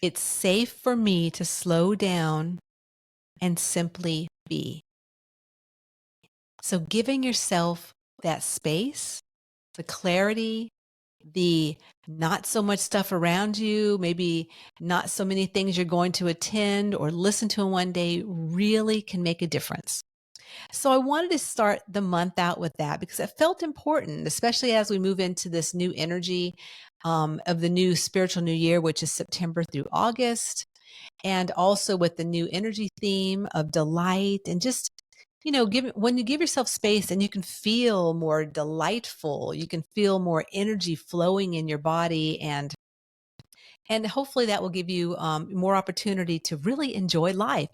It's safe for me to slow down and simply be. So giving yourself that space, the clarity, the not so much stuff around you, maybe not so many things you're going to attend or listen to in one day really can make a difference. So I wanted to start the month out with that because it felt important, especially as we move into this new energy of the new spiritual new year, which is September through August, and also with the new energy theme of delight and just when you give yourself space and you can feel more delightful, you can feel more energy flowing in your body, and hopefully that will give you more opportunity to really enjoy life.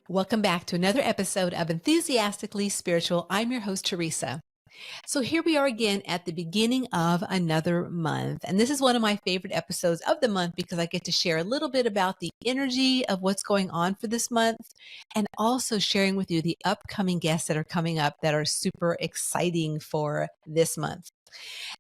Welcome back to another episode of Enthusiastically Spiritual. I'm your host, Teresa. So here we are again at the beginning of another month. And this is one of my favorite episodes of the month because I get to share a little bit about the energy of what's going on for this month and also sharing with you the upcoming guests that are coming up that are super exciting for this month.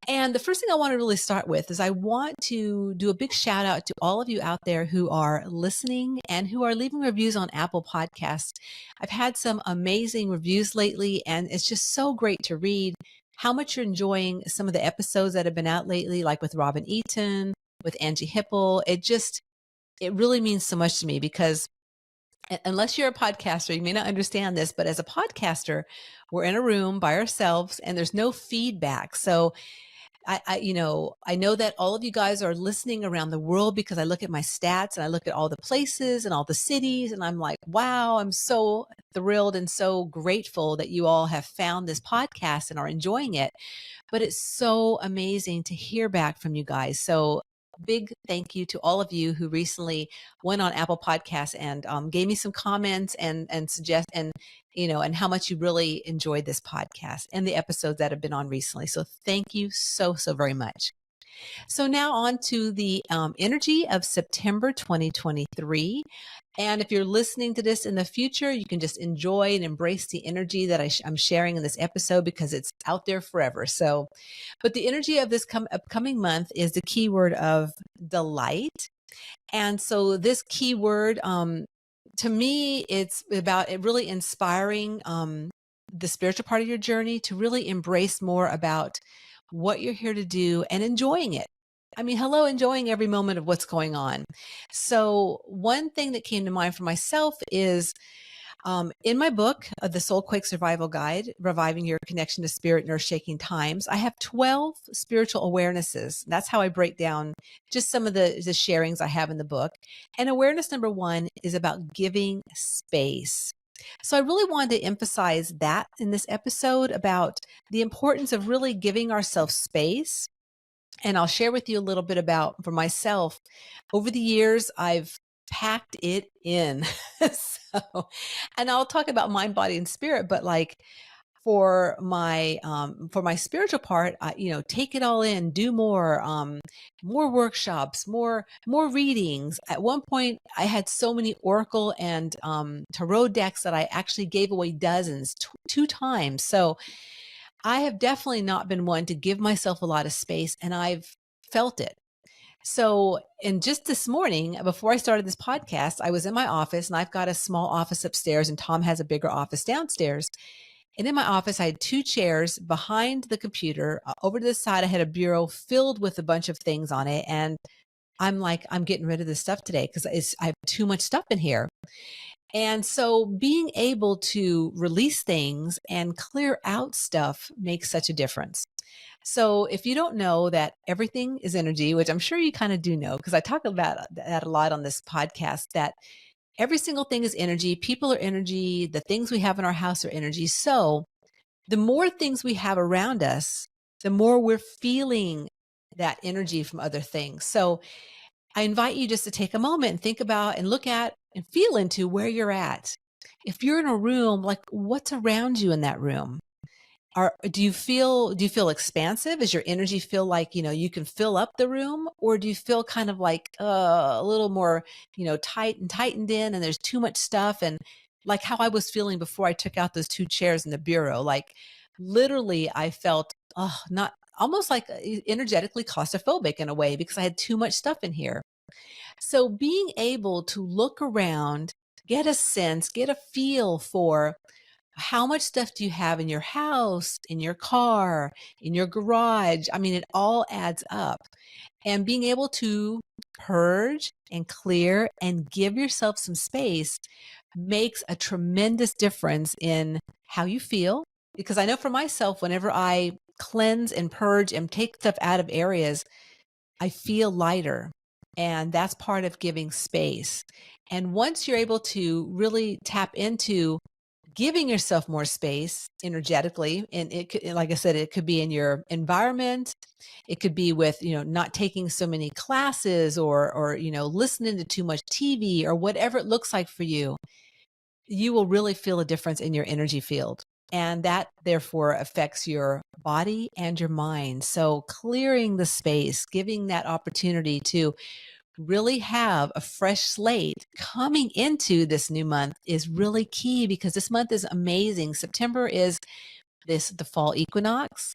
And the first thing I want to really start with is I want to do a big shout out to all of you out there who are listening and who are leaving reviews on Apple Podcasts. I've had some amazing reviews lately, and it's just so great to read how much you're enjoying some of the episodes that have been out lately, like with Robin Eaton, with Angie Hipple. It really means so much to me because unless you're a podcaster, you may not understand this, but as a podcaster, we're in a room by ourselves and there's no feedback. So I know that all of you guys are listening around the world because I look at my stats and I look at all the places and all the cities and I'm like, wow, I'm so thrilled and so grateful that you all have found this podcast and are enjoying it. But it's so amazing to hear back from you guys. So big thank you to all of you who recently went on Apple Podcasts and gave me some comments and suggest and how much you really enjoyed this podcast and the episodes that have been on recently. So thank you so very much. So now on to the energy of September 2023. And if you're listening to this in the future, you can just enjoy and embrace the energy that I'm sharing in this episode because it's out there forever. So, but the energy of this upcoming month is the keyword of delight. And so this keyword, to me, it's about it really inspiring the spiritual part of your journey to really embrace more about what you're here to do and enjoying it. I mean, hello, enjoying every moment of what's going on. So one thing that came to mind for myself is in my book, The Soul Quake Survival Guide, Reviving Your Connection to Spirit in Earth-Shaking Times, I have 12 spiritual awarenesses. That's how I break down just some of the sharings I have in the book. And awareness number 1 is about giving space. So I really wanted to emphasize that in this episode about the importance of really giving ourselves space. And I'll share with you a little bit about, for myself, over the years, I've packed it in. And I'll talk about mind, body, and spirit, but like for my spiritual part, take it all in, do more workshops, more readings. At one point, I had so many oracle and tarot decks that I actually gave away dozens, two times. So I have definitely not been one to give myself a lot of space, and I've felt it. So, and just this morning, before I started this podcast, I was in my office and I've got a small office upstairs and Tom has a bigger office downstairs. And in my office, I had 2 chairs behind the computer. Over to the side, I had a bureau filled with a bunch of things on it. And I'm like, I'm getting rid of this stuff today because I have too much stuff in here. And so being able to release things and clear out stuff makes such a difference. So if you don't know that everything is energy, which I'm sure you kind of do know, because I talk about that a lot on this podcast, that every single thing is energy. People are energy. The things we have in our house are energy. So the more things we have around us, the more we're feeling that energy from other things. So I invite you just to take a moment and think about and look at and feel into where you're at. If you're in a room, like what's around you in that room? Do you feel expansive? Does your energy feel like, you can fill up the room? Or do you feel kind of like a little more, tightened in and there's too much stuff? And like how I was feeling before I took out those 2 chairs in the bureau, like literally I felt, almost like energetically claustrophobic in a way because I had too much stuff in here. So being able to look around, get a sense, get a feel for how much stuff do you have in your house, in your car, in your garage? I mean, it all adds up. And being able to purge and clear and give yourself some space makes a tremendous difference in how you feel. Because I know for myself, whenever I cleanse and purge and take stuff out of areas, I feel lighter. And that's part of giving space. And once you're able to really tap into giving yourself more space energetically, and it could, like I said, it could be in your environment. It could be with, not taking so many classes or, listening to too much TV or whatever it looks like for you. You will really feel a difference in your energy field. And that therefore affects your body and your mind. So clearing the space, giving that opportunity to really have a fresh slate coming into this new month is really key because this month is amazing. September is the fall equinox.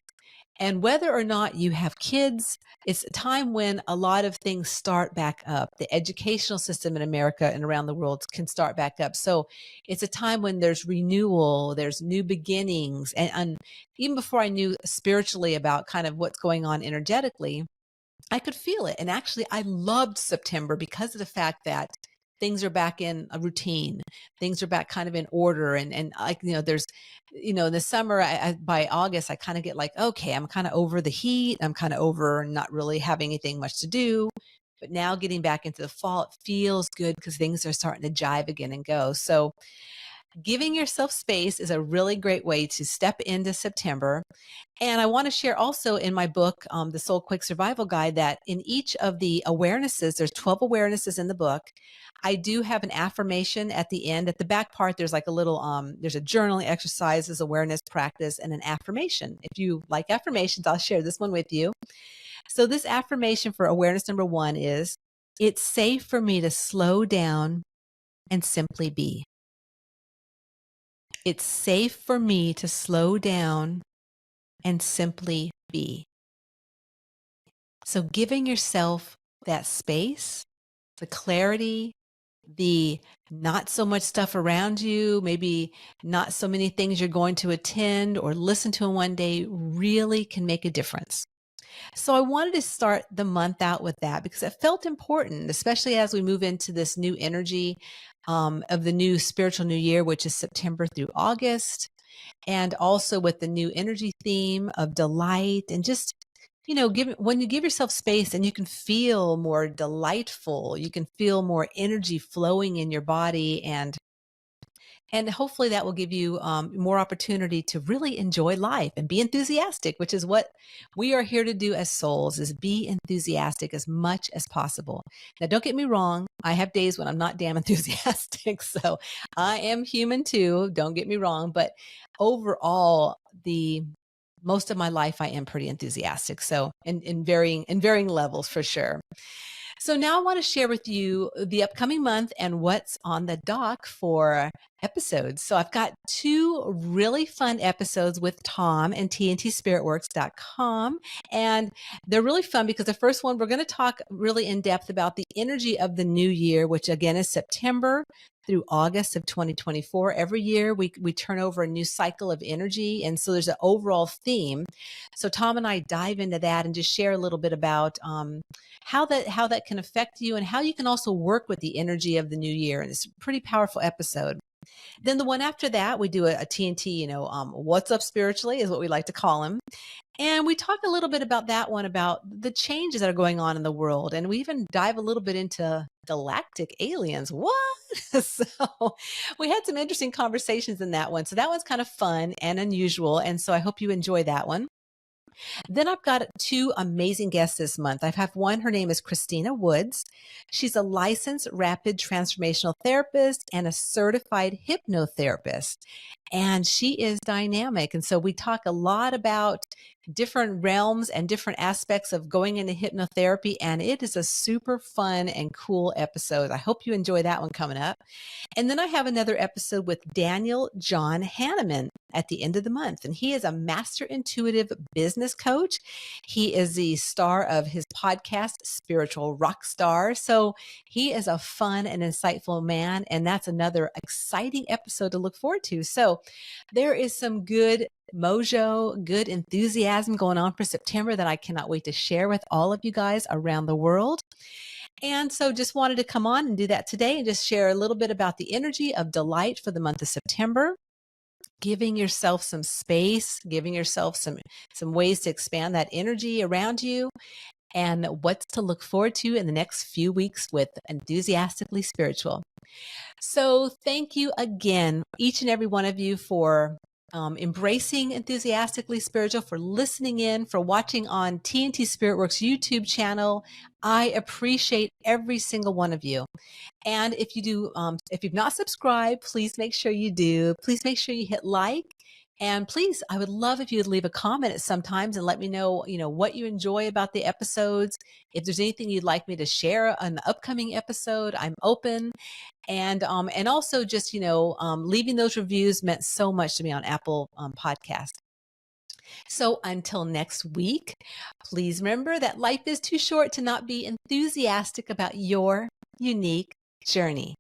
And whether or not you have kids, it's a time when a lot of things start back up. The educational system in America and around the world can start back up. So it's a time when there's renewal, there's new beginnings. And even before I knew spiritually about kind of what's going on energetically, I could feel it. And actually, I loved September because of the fact that things are back in a routine. Things are back kind of in order. And like, there's, in the summer, by August, I kind of get like, okay, I'm kind of over the heat. I'm kind of over not really having anything much to do. But now getting back into the fall, it feels good because things are starting to jive again and go. So giving yourself space is a really great way to step into September. And I want to share also in my book, The Soul Quake Survival Guide, that in each of the awarenesses, there's 12 awarenesses in the book. I do have an affirmation at the end. At the back part, there's like a little, there's a journaling exercises, awareness practice, and an affirmation. If you like affirmations, I'll share this one with you. So this affirmation for awareness number 1 is, it's safe for me to slow down and simply be. It's safe for me to slow down and simply be. So giving yourself that space, the clarity, the not so much stuff around you, maybe not so many things you're going to attend or listen to in one day really can make a difference. So I wanted to start the month out with that because it felt important, especially as we move into this new energy of the new spiritual new year, which is September through August. And also with the new energy theme of delight and just, when you give yourself space and you can feel more delightful, you can feel more energy flowing in your body and hopefully that will give you more opportunity to really enjoy life and be enthusiastic, which is what we are here to do as souls, is be enthusiastic as much as possible. Now, don't get me wrong. I have days when I'm not damn enthusiastic. So I am human too. Don't get me wrong. But overall, most of my life, I am pretty enthusiastic. So in varying levels for sure. So now I want to share with you the upcoming month and what's on the dock for episodes. So I've got 2 really fun episodes with Tom and TNTSpiritWorks.com. And they're really fun because the first one, we're going to talk really in depth about the energy of the new year, which again is September through August of 2024. Every year we turn over a new cycle of energy. And so there's an overall theme. So Tom and I dive into that and just share a little bit about how that can affect you and how you can also work with the energy of the new year. And it's a pretty powerful episode. Then the one after that, we do a TNT, what's up spiritually is what we like to call him. And we talk a little bit about that one, about the changes that are going on in the world. And we even dive a little bit into galactic aliens. What? So we had some interesting conversations in that one. So that one's kind of fun and unusual. And so I hope you enjoy that one. Then I've got 2 amazing guests this month. I have one, her name is Christina Woods. She's a licensed rapid transformational therapist and a certified hypnotherapist. and she is dynamic. And so we talk a lot about different realms and different aspects of going into hypnotherapy. And it is a super fun and cool episode. I hope you enjoy that one coming up. And then I have another episode with Daniel John Hanneman at the end of the month. And he is a master intuitive business coach. He is the star of his podcast, Spiritual Rock Star. So he is a fun and insightful man. And that's another exciting episode to look forward to. So there is some good mojo, good enthusiasm going on for September that I cannot wait to share with all of you guys around the world. And so just wanted to come on and do that today and just share a little bit about the energy of delight for the month of September, giving yourself some space, giving yourself some ways to expand that energy around you, and what's to look forward to in the next few weeks with Enthusiastically Spiritual. So thank you again, each and every one of you, for embracing Enthusiastically Spiritual, for listening in, for watching on TNT SpiritWorks YouTube channel. I appreciate every single one of you. And if you do, if you've not subscribed, please make sure you do. Please make sure you hit like. And please, I would love if you would leave a comment at some times and let me know, what you enjoy about the episodes. If there's anything you'd like me to share on the upcoming episode, I'm open. And also just, leaving those reviews meant so much to me on Apple Podcast. So until next week, please remember that life is too short to not be enthusiastic about your unique journey.